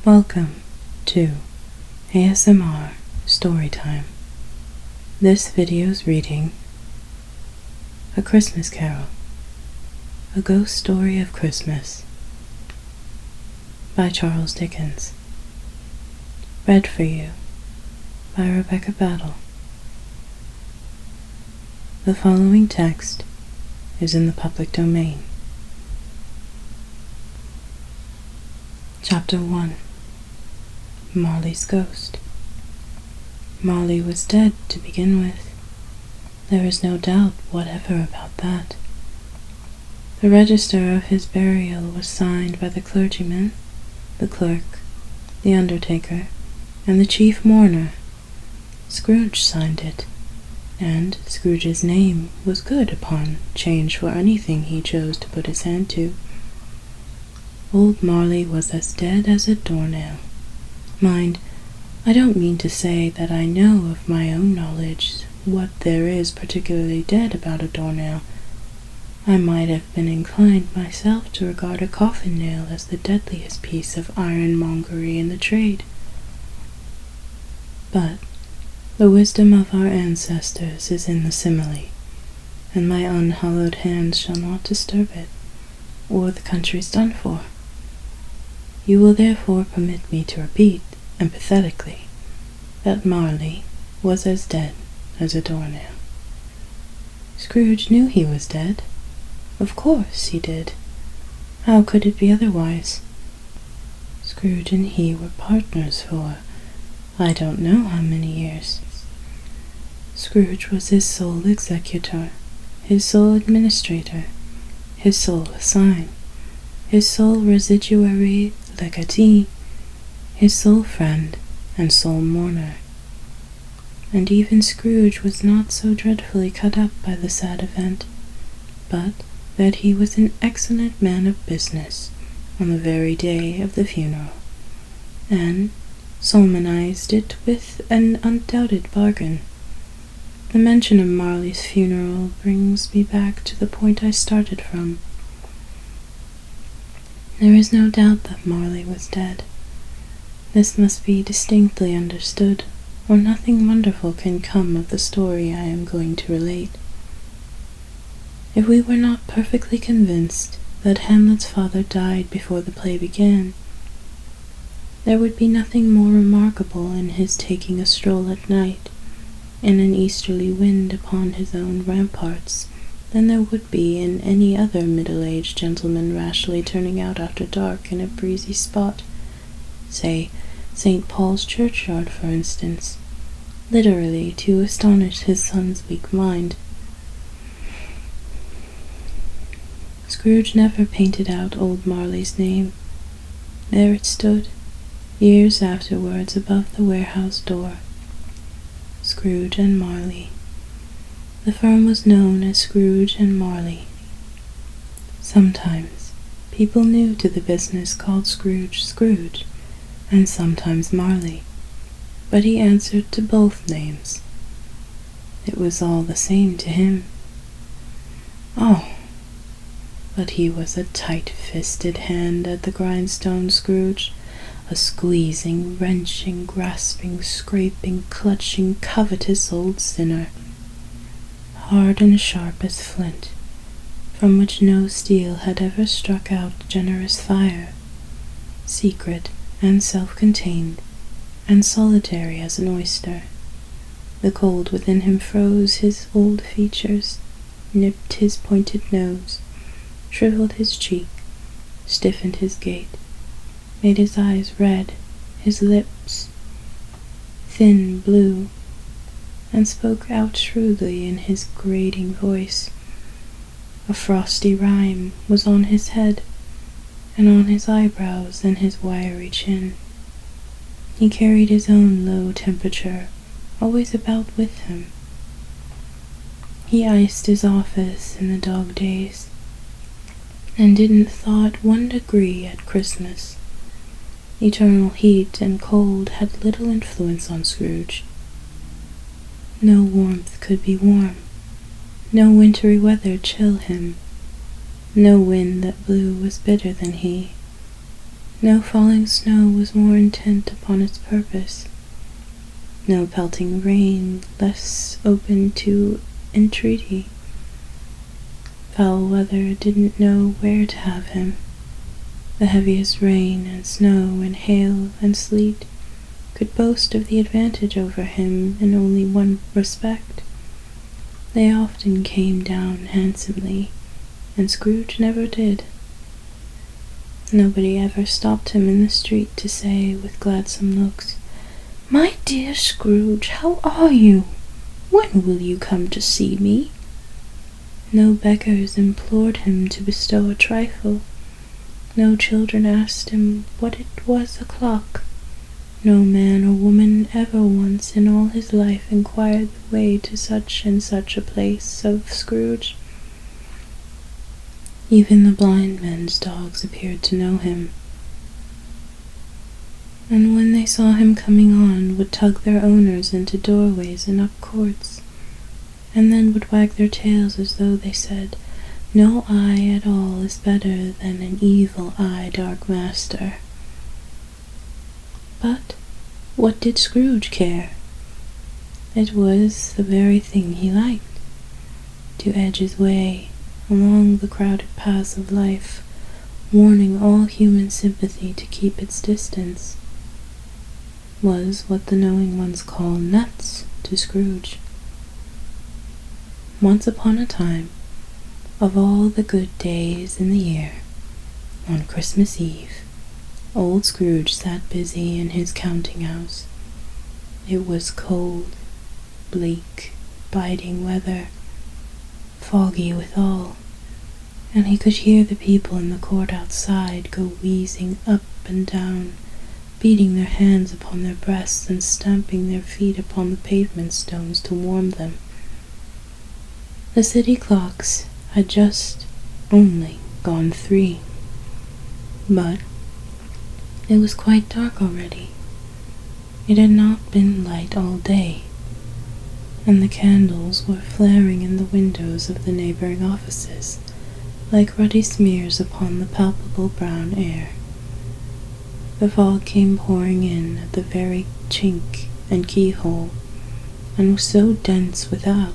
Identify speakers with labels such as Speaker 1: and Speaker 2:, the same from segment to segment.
Speaker 1: Welcome to ASMR Storytime. This video's reading A Christmas Carol, A Ghost Story of Christmas by Charles Dickens. Read for you by Rebekah Badal. The following text is in the public domain. Chapter 1. Marley's Ghost. Marley was dead to begin with. There is no doubt whatever about that. The register of his burial was signed by the clergyman, the clerk, the undertaker, and the chief mourner. Scrooge signed it, and Scrooge's name was good upon change for anything he chose to put his hand to. Old Marley was as dead as a doornail. Mind, I don't mean to say that I know of my own knowledge what there is particularly dead about a doornail. I might have been inclined myself to regard a coffin nail as the deadliest piece of ironmongery in the trade. But the wisdom of our ancestors is in the simile, and my unhallowed hands shall not disturb it, or the country's done for. You will therefore permit me to repeat, emphatically, that Marley was as dead as a doornail. Scrooge knew he was dead. Of course he did. How could it be otherwise? Scrooge and he were partners for I don't know how many years. Scrooge was his sole executor, his sole administrator, his sole assign, his sole residuary legatee, his sole friend and sole mourner. And even Scrooge was not so dreadfully cut up by the sad event, but that he was an excellent man of business on the very day of the funeral, and solemnized it with an undoubted bargain. The mention of Marley's funeral brings me back to the point I started from. There is no doubt that Marley was dead. This must be distinctly understood, or nothing wonderful can come of the story I am going to relate. If we were not perfectly convinced that Hamlet's father died before the play began, there would be nothing more remarkable in his taking a stroll at night in an easterly wind upon his own ramparts than there would be in any other middle-aged gentleman rashly turning out after dark in a breezy spot, say St. Paul's churchyard, for instance, literally to astonish his son's weak mind. Scrooge never painted out old Marley's name. There it stood, years afterwards, above the warehouse door. Scrooge and Marley. The firm was known as Scrooge and Marley. Sometimes people new to the business called Scrooge Scrooge, and sometimes Marley, but he answered to both names. It was all the same to him. Oh, but he was a tight-fisted hand at the grindstone, Scrooge, a squeezing, wrenching, grasping, scraping, clutching, covetous old sinner, hard and sharp as flint, from which no steel had ever struck out generous fire, secret and self-contained, and solitary as an oyster. The cold within him froze his old features, nipped his pointed nose, shriveled his cheek, stiffened his gait, made his eyes red, his lips thin blue, and spoke out shrewdly in his grating voice. A frosty rime was on his head, and on his eyebrows and his wiry chin. He carried his own low temperature always about with him. He iced his office in the dog days, and didn't thaw it 1 degree at Christmas. Eternal heat and cold had little influence on Scrooge. No warmth could be warm, no wintry weather chill him, no wind that blew was bitter than he, No falling snow was more intent upon its purpose, no pelting rain less open to entreaty. Foul weather didn't know where to have him. The heaviest rain and snow and hail and sleet could boast of the advantage over him in only one respect. They often came down handsomely, and Scrooge never did. Nobody ever stopped him in the street to say with gladsome looks, "My dear Scrooge, how are you? When will you come to see me?" No beggars implored him to bestow a trifle. No children asked him what it was o'clock. No man or woman ever once in all his life inquired the way to such and such a place of Scrooge. Even the blind men's dogs appeared to know him, and when they saw him coming on, would tug their owners into doorways and up courts, and then would wag their tails as though they said, "No eye at all is better than an evil-eye dark master." But what did Scrooge care? It was the very thing he liked, to edge his way along the crowded paths of life, warning all human sympathy to keep its distance, was what the knowing ones call nuts to Scrooge. Once upon a time, of all the good days in the year, on Christmas Eve, old Scrooge sat busy in his counting-house. It was cold, bleak, biting weather, foggy withal, and he could hear the people in the court outside go wheezing up and down, beating their hands upon their breasts and stamping their feet upon the pavement stones to warm them. The city clocks had just only gone 3, but it was quite dark already. It had not been light all day, and the candles were flaring in the windows of the neighboring offices like ruddy smears upon the palpable brown air. The fog came pouring in at the very chink and keyhole, and was so dense without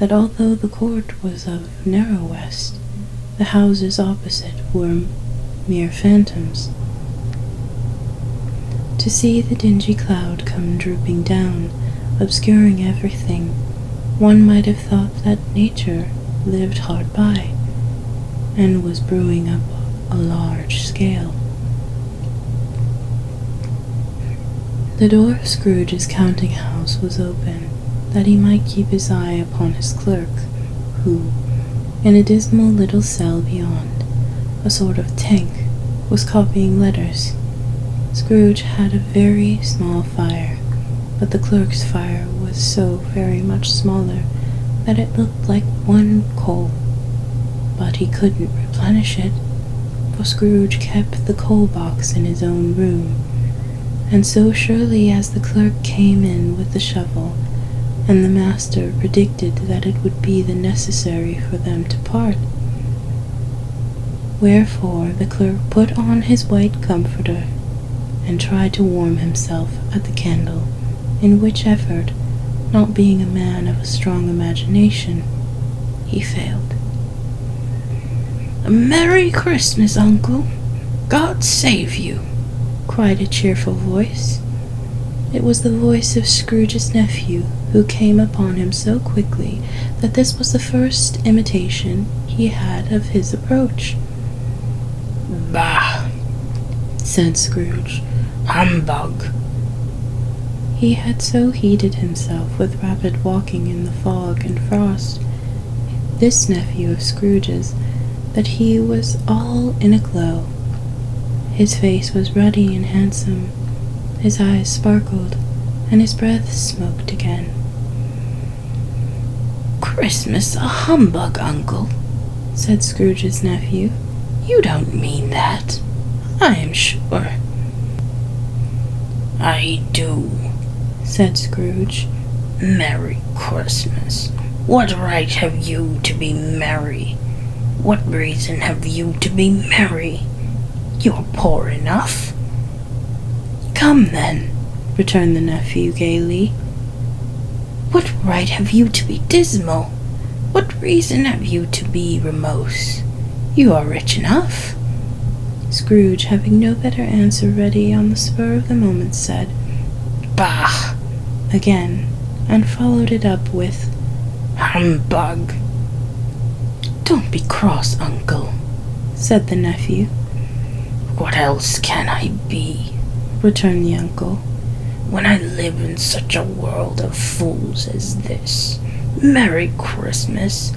Speaker 1: that although the court was of narrow west, the houses opposite were mere phantoms. To see the dingy cloud come drooping down, obscuring everything, one might have thought that nature lived hard by, and was brewing up a large scale. The door of Scrooge's counting-house was open, that he might keep his eye upon his clerk, who, in a dismal little cell beyond, a sort of tank, was copying letters. Scrooge had a very small fire, but the clerk's fire was so very much smaller that it looked like one coal. But he couldn't replenish it, for Scrooge kept the coal box in his own room, and so surely as the clerk came in with the shovel, and the master predicted that it would be the necessary for them to part, wherefore the clerk put on his white comforter and tried to warm himself at the candle, in which effort, not being a man of a strong imagination, he failed. "A Merry Christmas, Uncle! God save you!" cried a cheerful voice. It was the voice of Scrooge's nephew, who came upon him so quickly that this was the first imitation he had of his approach. "Bah!" said Scrooge. "Humbug!" He had so heated himself with rapid walking in the fog and frost, this nephew of Scrooge's, that he was all in a glow. His face was ruddy and handsome, his eyes sparkled, and his breath smoked again. "Christmas a humbug, Uncle," said Scrooge's nephew. "You don't mean that, I am sure." "I do," said Scrooge. "Merry Christmas! What right have you to be merry? What reason have you to be merry?
Speaker 2: You're poor enough."
Speaker 1: "Come, then," returned the nephew gaily.
Speaker 2: "What right have you to be dismal? What reason have you to be morose? You are rich enough."
Speaker 1: Scrooge, having no better answer ready on the spur of the moment, said,
Speaker 2: "Bah!"
Speaker 1: again, and followed it up with,
Speaker 2: "Humbug!"
Speaker 1: "Don't be cross, uncle," said the nephew.
Speaker 2: "What else can I be,"
Speaker 1: returned the uncle,
Speaker 2: "when I live in such a world of fools as this? Merry Christmas!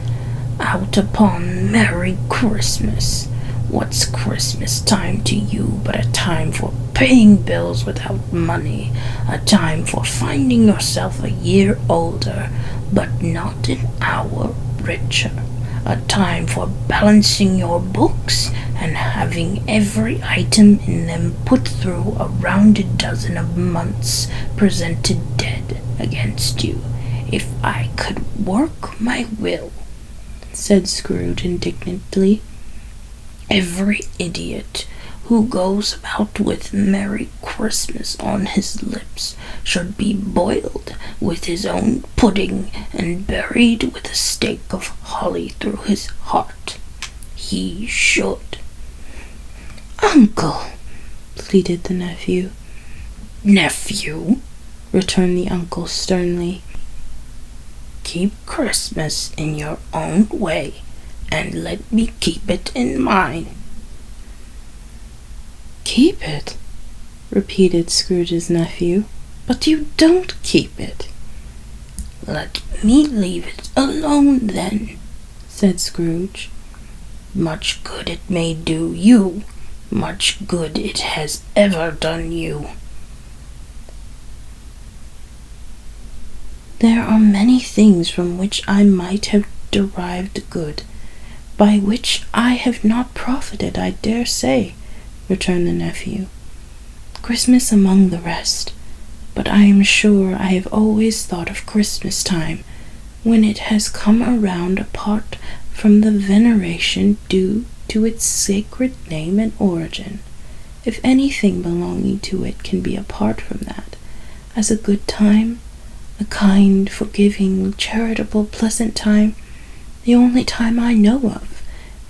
Speaker 2: Out upon Merry Christmas! What's Christmas time to you but a time for paying bills without money, a time for finding yourself a year older, but not an hour richer, a time for balancing your books and having every item in them put through a rounded dozen of months presented dead against you, if I could work my will,"
Speaker 1: said Scrooge indignantly.
Speaker 2: "Every idiot who goes about with Merry Christmas on his lips should be boiled with his own pudding and buried with a stake of holly through his heart. He should."
Speaker 1: "Uncle!" pleaded the nephew.
Speaker 2: "Nephew,"
Speaker 1: returned the uncle sternly,
Speaker 2: "keep Christmas in your own way, and let me keep it in mine."
Speaker 1: "Keep it?" repeated Scrooge's nephew. "But you don't keep it."
Speaker 2: "Let me leave it alone, then,"
Speaker 1: said Scrooge.
Speaker 2: "Much good it may do you, much good it has ever done you."
Speaker 1: "There are many things from which I might have derived good, by which I have not profited, I dare say," returned the nephew. "Christmas among the rest. But I am sure I have always thought of Christmas time, when it has come around, apart from the veneration due to its sacred name and origin, if anything belonging to it can be apart from that, as a good time, a kind, forgiving, charitable, pleasant time, the only time I know of,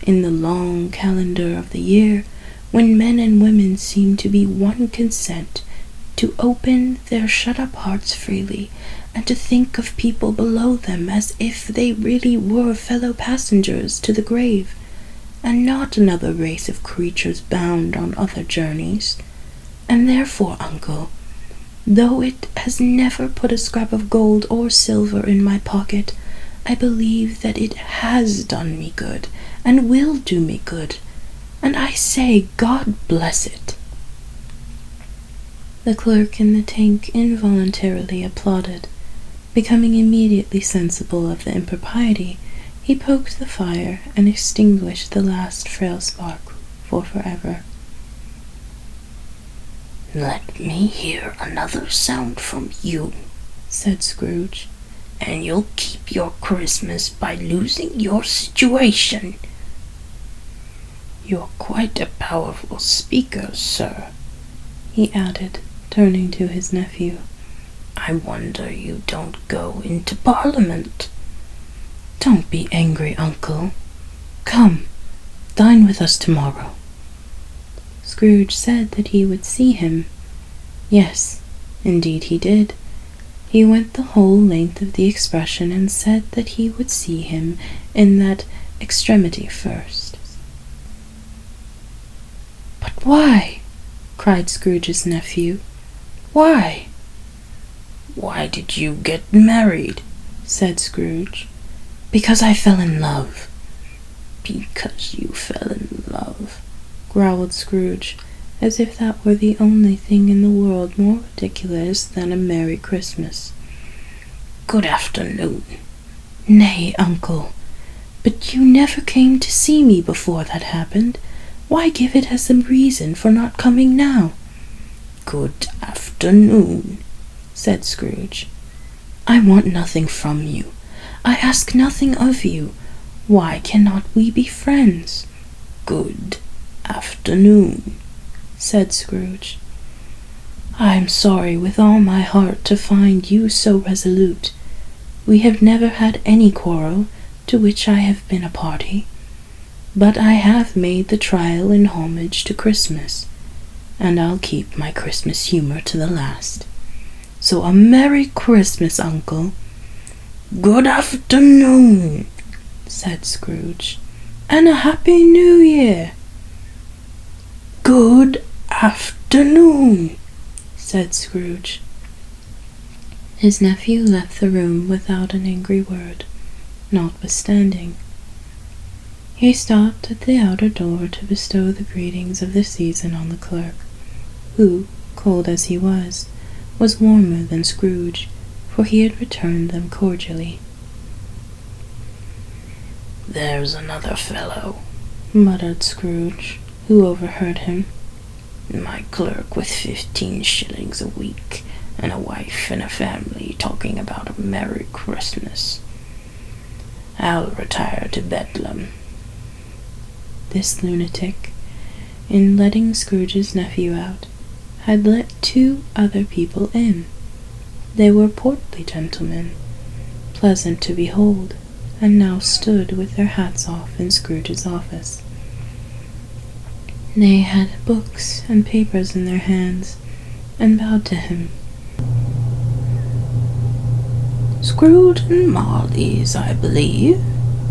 Speaker 1: in the long calendar of the year, when men and women seem to be one consent, to open their shut-up hearts freely, and to think of people below them as if they really were fellow passengers to the grave, and not another race of creatures bound on other journeys. And therefore, uncle, though it has never put a scrap of gold or silver in my pocket, I believe that it has done me good, and will do me good, and I say God bless it." The clerk in the tank involuntarily applauded. Becoming immediately sensible of the impropriety, he poked the fire and extinguished the last frail spark for forever.
Speaker 2: "Let me hear another sound from you,"
Speaker 1: said Scrooge,
Speaker 2: "and you'll keep your Christmas by losing your situation. You're quite a powerful speaker, sir,"
Speaker 1: he added, turning to his nephew.
Speaker 2: "I wonder you don't go into Parliament."
Speaker 1: "Don't be angry, uncle. Come, dine with us tomorrow." Scrooge said that he would see him. Yes, indeed he did. He went the whole length of the expression, and said that he would see him in that extremity first. "But why?" cried Scrooge's nephew. "Why?"
Speaker 2: "Why did you get married?"
Speaker 1: said Scrooge. "Because I fell in love."
Speaker 2: "Because you fell in love,"
Speaker 1: growled Scrooge, as if that were the only thing in the world more ridiculous than a Merry Christmas.
Speaker 2: "Good afternoon."
Speaker 1: "Nay, uncle, but you never came to see me before that happened. Why give it as a reason for not coming now?"
Speaker 2: "Good afternoon,"
Speaker 1: said Scrooge. "I want nothing from you. I ask nothing of you. Why cannot we be friends?"
Speaker 2: "Good afternoon,"
Speaker 1: said Scrooge. "I am sorry with all my heart to find you so resolute. We have never had any quarrel to which I have been a party, but I have made the trial in homage to Christmas, and I'll keep my Christmas humor to the last. So a Merry Christmas, Uncle."
Speaker 2: "Good afternoon,"
Speaker 1: said Scrooge. "And a Happy New Year."
Speaker 2: "Good afternoon,"
Speaker 1: said Scrooge. His nephew left the room without an angry word, notwithstanding. He stopped at the outer door to bestow the greetings of the season on the clerk, who, cold as he was warmer than Scrooge, for he had returned them cordially.
Speaker 2: "There's another fellow,"
Speaker 1: muttered Scrooge, who overheard him.
Speaker 2: "My clerk with 15 shillings a week, and a wife and a family, talking about a Merry Christmas. I'll retire to Bedlam."
Speaker 1: This lunatic, in letting Scrooge's nephew out, had let 2 other people in. They were portly gentlemen, pleasant to behold, and now stood with their hats off in Scrooge's office. They had books and papers in their hands, and bowed to him.
Speaker 2: "Scrooge and Marley's, I believe,"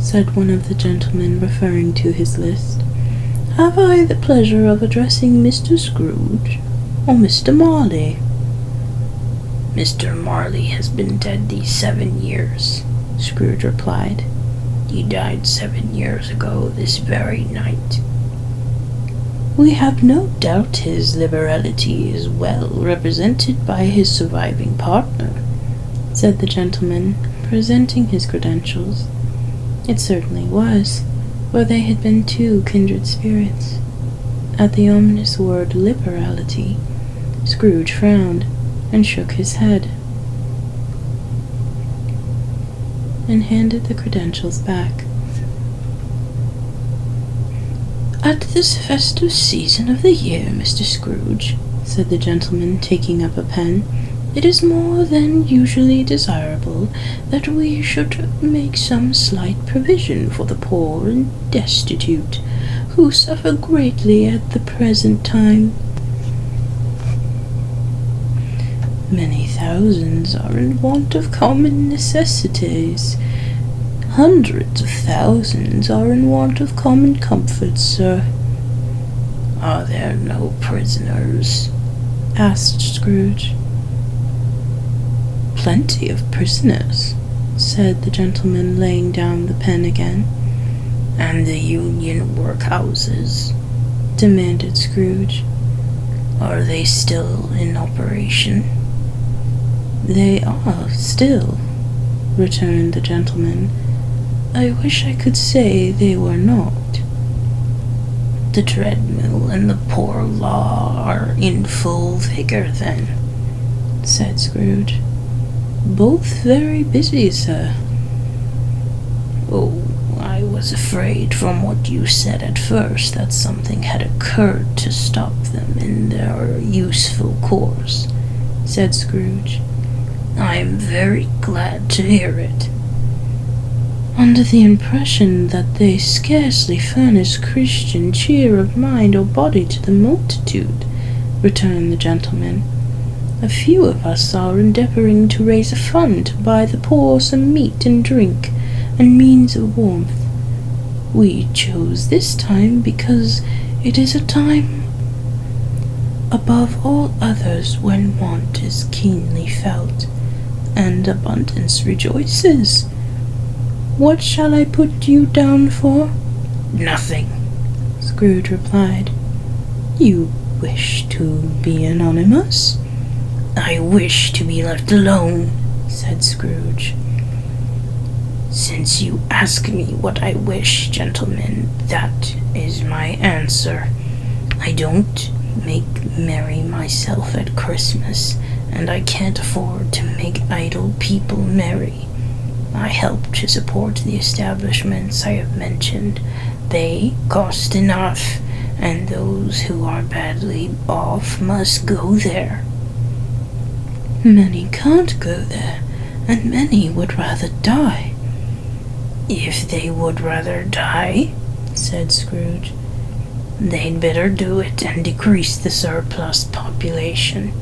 Speaker 1: said one of the gentlemen, referring to his list.
Speaker 2: "Have I the pleasure of addressing Mr. Scrooge or Mr. Marley?" "Mr. Marley has been dead these 7 years," Scrooge replied. "He died 7 years ago this very night." "We have no doubt his liberality is well represented by his surviving partner," said the gentleman, presenting his credentials. It certainly was, for they had been 2 kindred spirits. At the ominous word liberality, Scrooge frowned and shook his head, and handed the credentials back. "At this festive season of the year, Mr. Scrooge," said the gentleman, taking up a pen, "it is more than usually desirable that we should make some slight provision for the poor and destitute, who suffer greatly at the present time. Many thousands are in want of common necessities. Hundreds of thousands are in want of common comforts, sir." "Are there no prisoners?"
Speaker 1: asked Scrooge.
Speaker 2: "Plenty of prisoners," said the gentleman, laying down the pen again. "And the union workhouses?" demanded Scrooge. "Are they still in operation?"
Speaker 1: "They are still," returned the gentleman. "I wish I could say they were not."
Speaker 2: "The treadmill and the poor law are in full vigor, then?" said Scrooge.
Speaker 1: "Both very busy, sir."
Speaker 2: "Oh, I was afraid from what you said at first that something had occurred to stop them in their useful course," said Scrooge. "I am very glad to hear it."
Speaker 1: "Under the impression that they scarcely furnish Christian cheer of mind or body to the multitude," returned the gentleman. "A few of us are endeavoring to raise a fund to buy the poor some meat and drink and means of warmth. We chose this time because it is a time above all others when want is keenly felt, and abundance rejoices. What shall I put you down for?"
Speaker 2: "Nothing,"
Speaker 1: Scrooge replied. "You wish to be anonymous?"
Speaker 2: "I wish to be left alone," said Scrooge. "Since you ask me what I wish, gentlemen, that is my answer. I don't make merry myself at Christmas, and I can't afford to make idle people merry. I help to support the establishments I have mentioned. They cost enough, and those who are badly off must go there.
Speaker 1: Many can't go there, and many would rather die.
Speaker 2: If they would rather die, said Scrooge, they'd better do it and decrease the surplus population.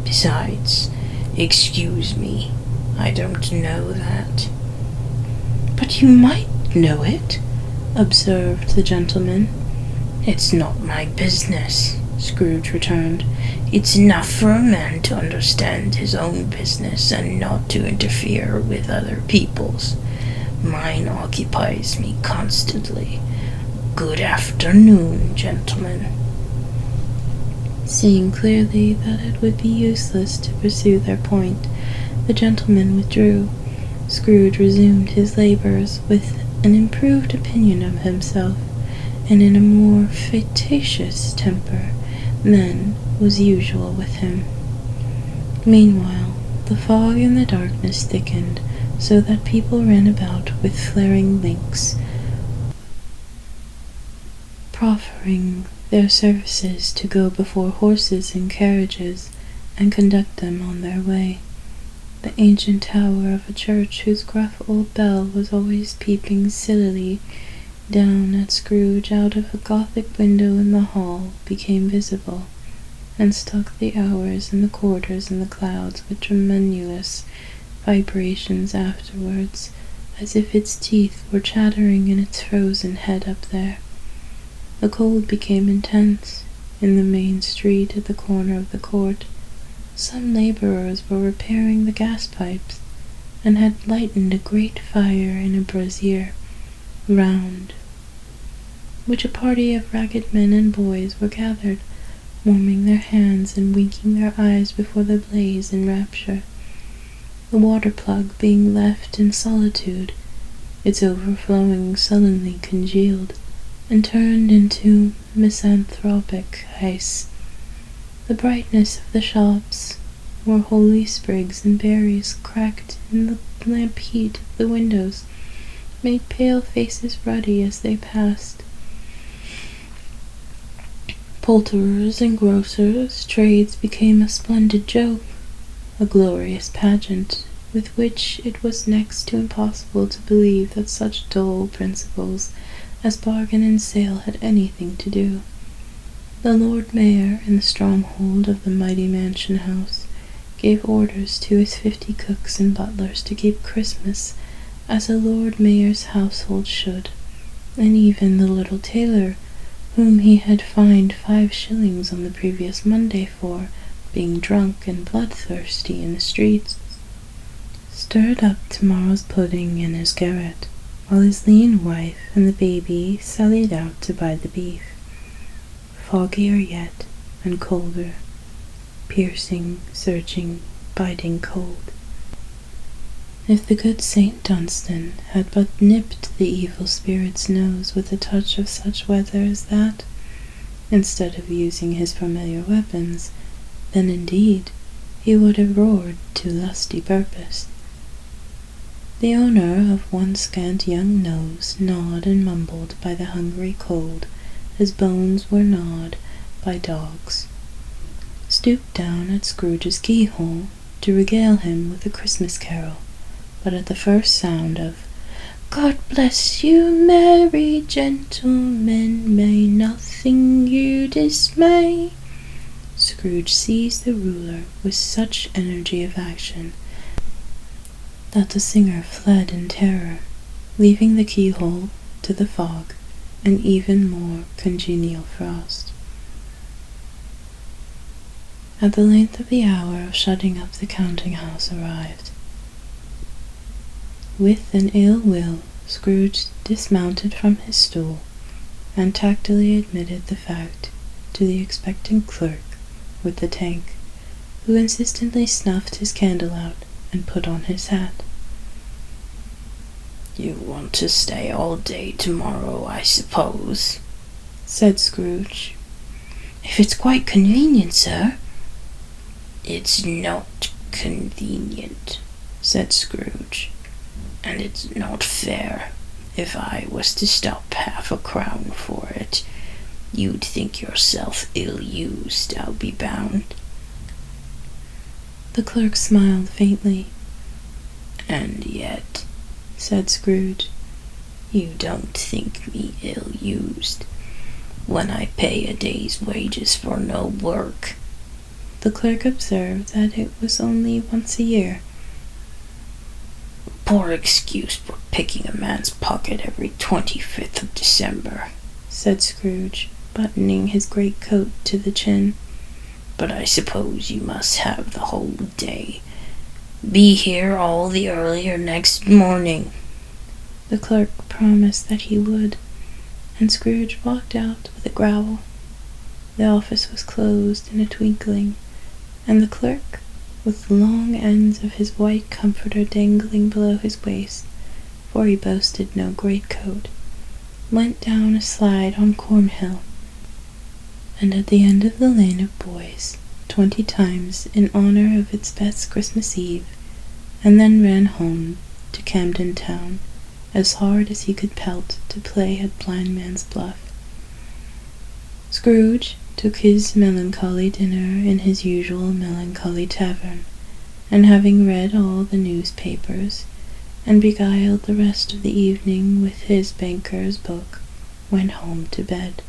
Speaker 2: Besides, excuse me, I don't know that.
Speaker 1: But you might know it, observed the gentleman.
Speaker 2: It's not my business, Scrooge returned. It's enough for a man to understand his own business and not to interfere with other people's. Mine occupies me constantly. Good afternoon, gentlemen.
Speaker 1: Seeing clearly that it would be useless to pursue their point, the gentleman withdrew. Scrooge resumed his labours with an improved opinion of himself, and in a more facetious temper than was usual with him. Meanwhile, the fog and the darkness thickened, so that people ran about with flaring links, proffering their services to go before horses and carriages and conduct them on their way. The ancient tower of a church whose gruff old bell was always peeping sillily down at Scrooge out of a Gothic window in the hall became visible, and struck the hours and the quarters and the clouds with tremulous vibrations afterwards, as if its teeth were chattering in its frozen head up there. The cold became intense. In the main street at the corner of the court, some labourers were repairing the gas pipes, and had lightened a great fire in a brazier, round which a party of ragged men and boys were gathered, warming their hands and winking their eyes before the blaze in rapture. The water-plug being left in solitude, its overflowing sullenly congealed, and turned into misanthropic ice. The brightness of the shops, where holy sprigs and berries cracked in the lamp heat of the windows, made pale faces ruddy as they passed. Poulterers and grocers' trades became a splendid joke, a glorious pageant, with which it was next to impossible to believe that such dull principles as bargain and sale had anything to do. The Lord Mayor, in the stronghold of the mighty mansion house, gave orders to his 50 cooks and butlers to keep Christmas as a Lord Mayor's household should, and even the little tailor, whom he had fined 5 shillings on the previous Monday for being drunk and bloodthirsty in the streets, stirred up tomorrow's pudding in his garret, while his lean wife and the baby sallied out to buy the beef. Foggier yet, and colder, piercing, searching, biting cold. If the good Saint Dunstan had but nipped the evil spirit's nose with a touch of such weather as that, instead of using his familiar weapons, then indeed he would have roared to lusty purpose. The owner of one scant young nose gnawed and mumbled by the hungry cold, his bones were gnawed by dogs, stooped down at Scrooge's keyhole to regale him with a Christmas carol, but at the first sound of "God bless you, merry gentlemen, may nothing you dismay," Scrooge seized the ruler with such energy of action that the singer fled in terror, leaving the keyhole to the fog and even more congenial frost. At the length of the hour of shutting up the counting-house arrived. With an ill will, Scrooge dismounted from his stool, and tactily admitted the fact to the expectant clerk with the tank, who insistently snuffed his candle out and put on his hat.
Speaker 2: "You want to stay all day tomorrow, I suppose?"
Speaker 1: said Scrooge. "If it's quite convenient, sir."
Speaker 2: "It's not convenient," said Scrooge, "and it's not fair if I was to stop half a crown for it. You'd think yourself ill-used, I'll be bound."
Speaker 1: The clerk smiled faintly.
Speaker 2: "And yet," said Scrooge, "you don't think me ill-used when I pay a day's wages for no work."
Speaker 1: The clerk observed that it was only once a year.
Speaker 2: "Poor excuse for picking a man's pocket every 25th of December,"
Speaker 1: said Scrooge, buttoning his great coat to the chin.
Speaker 2: "But I suppose you must have the whole day. Be here all the earlier next morning."
Speaker 1: The clerk promised that he would, and Scrooge walked out with a growl. The office was closed in a twinkling, and the clerk, with the long ends of his white comforter dangling below his waist, for he boasted no greatcoat, went down a slide on Cornhill, and at the end of the Lane of Boys 20 times in honor of its best Christmas Eve, and then ran home to Camden Town as hard as he could pelt to play at Blind Man's Bluff. Scrooge took his melancholy dinner in his usual melancholy tavern, and having read all the newspapers, and beguiled the rest of the evening with his banker's book, went home to bed.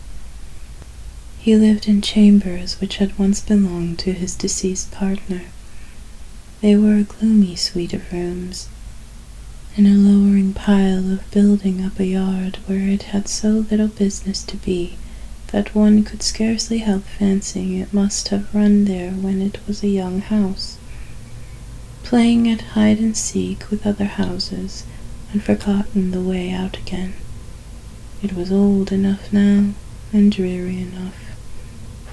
Speaker 1: He lived in chambers which had once belonged to his deceased partner. They were a gloomy suite of rooms, in a lowering pile of building up a yard where it had so little business to be that one could scarcely help fancying it must have run there when it was a young house, playing at hide-and-seek with other houses, and forgotten the way out again. It was old enough now, and dreary enough,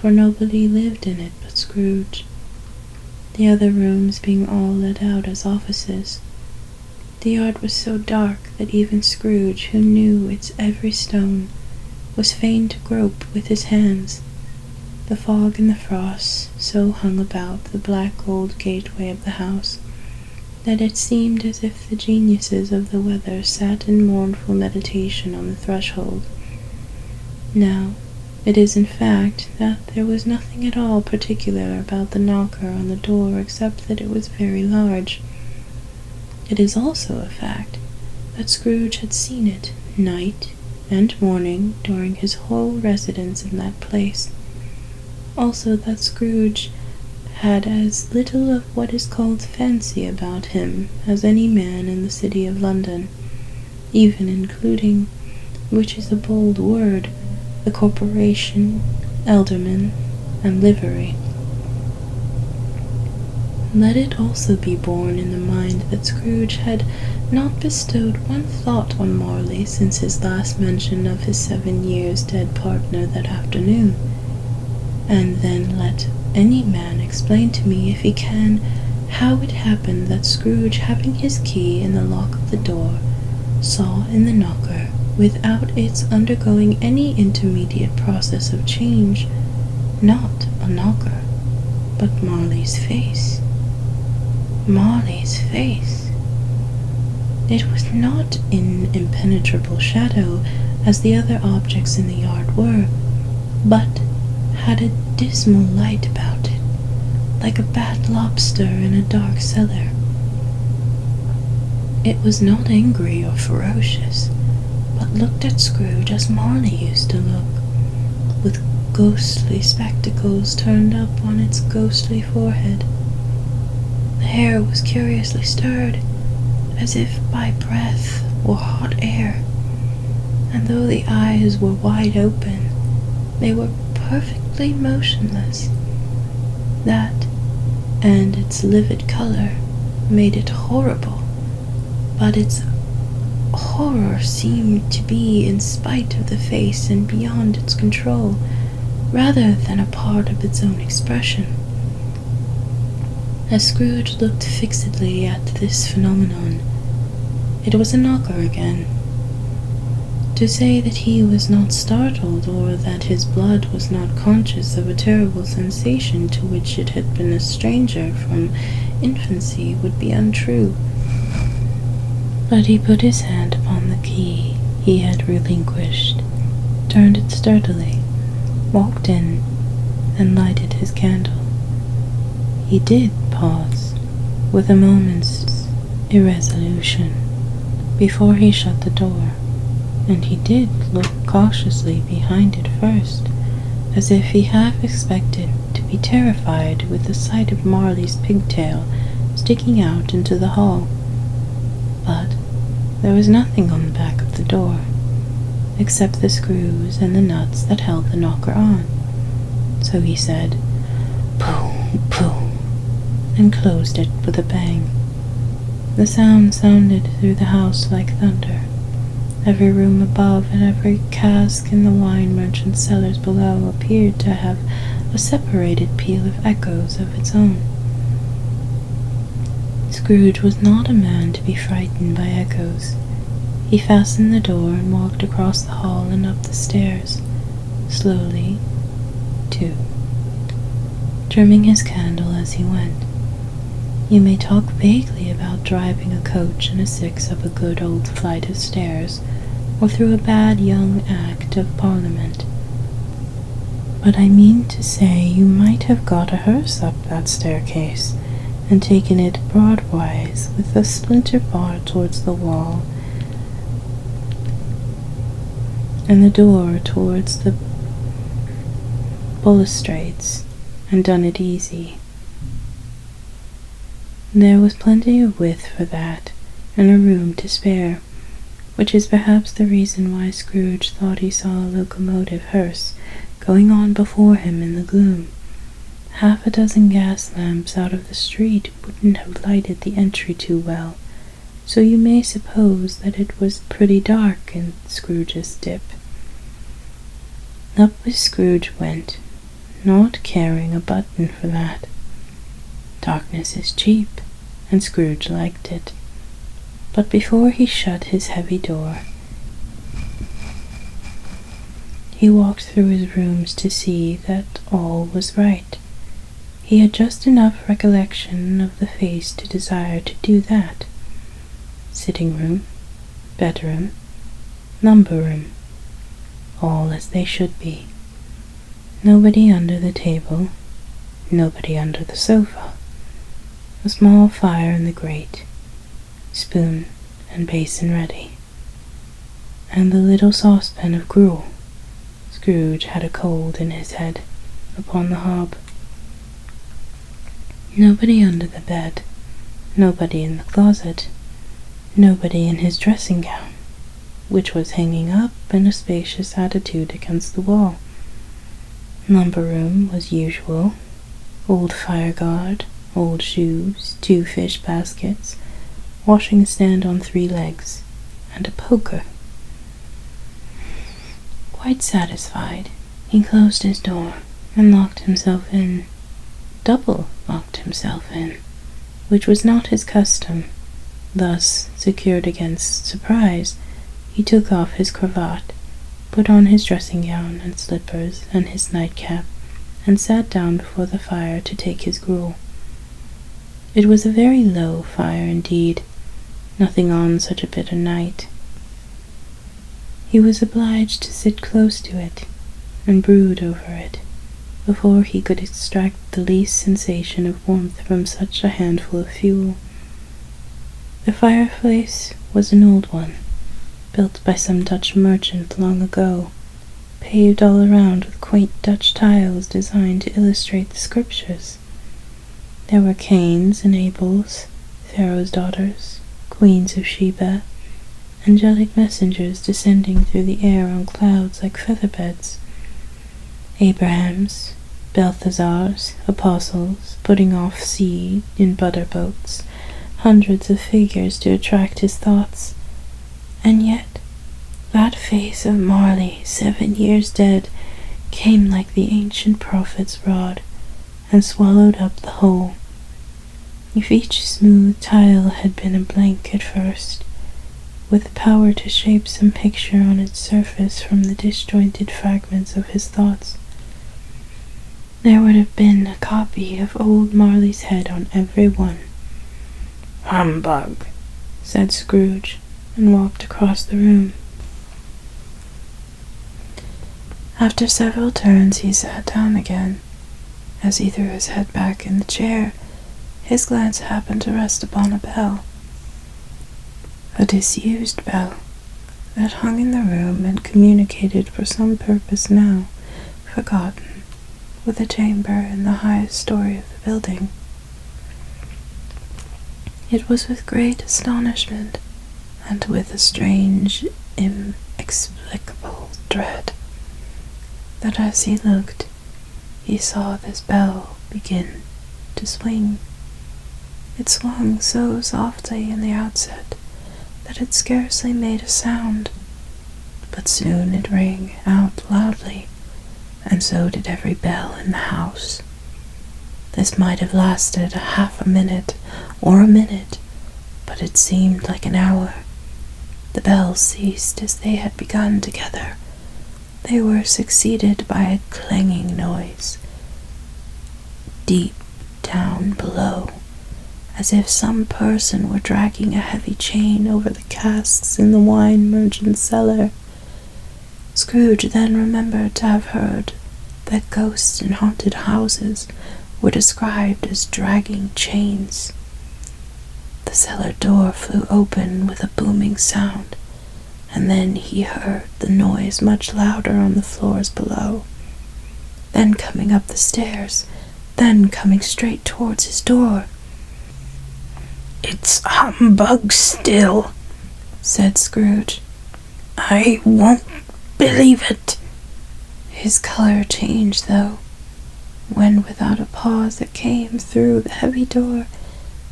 Speaker 1: for nobody lived in it but Scrooge, the other rooms being all let out as offices. The yard was so dark that even Scrooge, who knew its every stone, was fain to grope with his hands. The fog and the frost so hung about the black old gateway of the house that it seemed as if the geniuses of the weather sat in mournful meditation on the threshold. Now, it is in fact that there was nothing at all particular about the knocker on the door except that it was very large. It is also a fact that Scrooge had seen it night and morning during his whole residence in that place. Also that Scrooge had as little of what is called fancy about him as any man in the city of London, even including, which is a bold word, the corporation, aldermen, and livery. Let it also be borne in the mind that Scrooge had not bestowed one thought on Marley since his last mention of his 7 years dead partner that afternoon. And then let any man explain to me, if he can, how it happened that Scrooge, having his key in the lock of the door, saw in the knocker, without its undergoing any intermediate process of change, not a knocker, but Marley's face. Marley's face. It was not in impenetrable shadow, as the other objects in the yard were, but had a dismal light about it, like a bad lobster in a dark cellar. It was not angry or ferocious, but looked at Scrooge as Marley used to look, with ghostly spectacles turned up on its ghostly forehead. The hair was curiously stirred, as if by breath or hot air, and though the eyes were wide open, they were perfectly motionless. That, and its livid color, made it horrible, but its horror seemed to be in spite of the face and beyond its control, rather than a part of its own expression. As Scrooge looked fixedly at this phenomenon, it was a knocker again. To say that he was not startled, or that his blood was not conscious of a terrible sensation to which it had been a stranger from infancy, would be untrue. But he put his hand upon the key he had relinquished, turned it sturdily, walked in, and lighted his candle. He did pause, with a moment's irresolution, before he shut the door, and he did look cautiously behind it first, as if he half expected to be terrified with the sight of Marley's pigtail sticking out into the hall. But there was nothing on the back of the door, except the screws and the nuts that held the knocker on. So he said, "Pooh, pooh," and closed it with a bang. The sound sounded through the house like thunder. Every room above and every cask in the wine merchant's cellars below appeared to have a separated peal of echoes of its own. Scrooge was not a man to be frightened by echoes. He fastened the door and walked across the hall and up the stairs, slowly, too, trimming his candle as he went. You may talk vaguely about driving a coach and a six up a good old flight of stairs, or through a bad young Act of Parliament, but I mean to say you might have got a hearse up that staircase, and taken it broadwise with the splinter bar towards the wall, and the door towards the balustrades, and done it easy. There was plenty of width for that, and a room to spare, which is perhaps the reason why Scrooge thought he saw a locomotive hearse going on before him in the gloom. Half a dozen gas lamps out of the street wouldn't have lighted the entry too well, so you may suppose that it was pretty dark in Scrooge's dip. Up Scrooge went, not caring a button for that. Darkness is cheap, and Scrooge liked it. But before he shut his heavy door, he walked through his rooms to see that all was right. He had just enough recollection of the face to desire to do that. Sitting room, bedroom, lumber room, all as they should be. Nobody under the table, nobody under the sofa. A small fire in the grate, spoon and basin ready, and the little saucepan of gruel. Scrooge had a cold in his head, upon the hob. Nobody under the bed, nobody in the closet, nobody in his dressing gown, which was hanging up in a spacious attitude against the wall. Lumber room was usual, old fire guard, old shoes, 2 fish baskets, washing stand on 3 legs, and a poker. Quite satisfied, he closed his door and locked himself in, double locked himself in, which was not his custom. Thus, secured against surprise, he took off his cravat, put on his dressing gown and slippers and his nightcap, and sat down before the fire to take his gruel. It was a very low fire indeed, nothing on such a bitter night. He was obliged to sit close to it, and brood over it, before he could extract the least sensation of warmth from such a handful of fuel. The fireplace was an old one, built by some Dutch merchant long ago, paved all around with quaint Dutch tiles designed to illustrate the scriptures. There were Cains and Abels, Pharaoh's daughters, queens of Sheba, angelic messengers descending through the air on clouds like featherbeds, Abrahams, Balthazars, apostles, putting off sea in butter boats, hundreds of figures to attract his thoughts. And yet, that face of Marley, 7 years dead, came like the ancient prophet's rod, and swallowed up the whole. If each smooth tile had been a blank at first, with the power to shape some picture on its surface from the disjointed fragments of his thoughts, there would have been a copy of old Marley's head on every one. "Humbug," said Scrooge, and walked across the room. After several turns, he sat down again. As he threw his head back in the chair, his glance happened to rest upon a bell. A disused bell that hung in the room and communicated for some purpose now forgotten with a chamber in the highest story of the building. It was with great astonishment and with a strange, inexplicable dread that as he looked, he saw this bell begin to swing. It swung so softly in the outset that it scarcely made a sound, but soon it rang out loudly, and so did every bell in the house. This might have lasted half a minute or a minute, but it seemed like an hour. The bells ceased as they had begun together. They were succeeded by a clanging noise, deep down below, as if some person were dragging a heavy chain over the casks in the wine merchant's cellar. Scrooge then remembered to have heard that ghosts in haunted houses were described as dragging chains. The cellar door flew open with a booming sound, and then he heard the noise much louder on the floors below, then coming up the stairs, then coming straight towards his door.
Speaker 2: "It's humbug still,"
Speaker 1: said Scrooge.
Speaker 2: "I won't believe it."
Speaker 1: His color changed, though, when without a pause it came through the heavy door,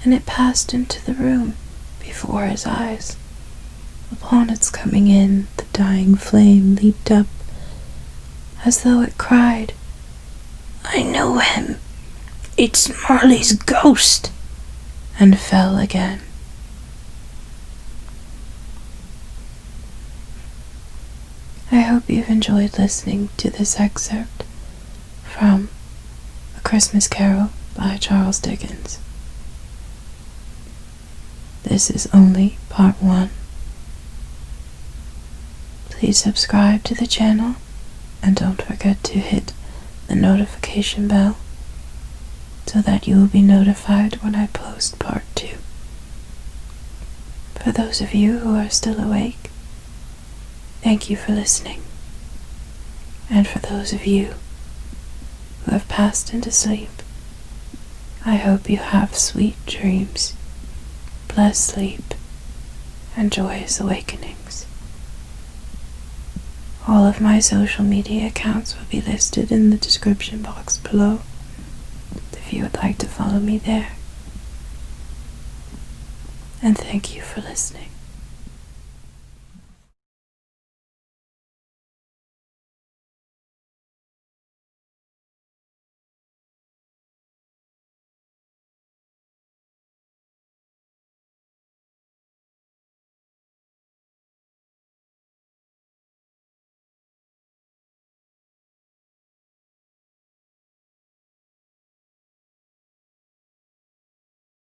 Speaker 1: and it passed into the room before his eyes. Upon its coming in, the dying flame leaped up, as though it cried,
Speaker 2: "I know him. It's Marley's ghost,"
Speaker 1: and fell again. I hope you've enjoyed listening to this excerpt from A Christmas Carol by Charles Dickens. This is only part 1. Please subscribe to the channel and don't forget to hit the notification bell so that you will be notified when I post part 2. For those of you who are still awake, thank you for listening. And for those of you who have passed into sleep, I hope you have sweet dreams, blessed sleep, and joyous awakenings. All of my social media accounts will be listed in the description box below if you would like to follow me there. And thank you for listening.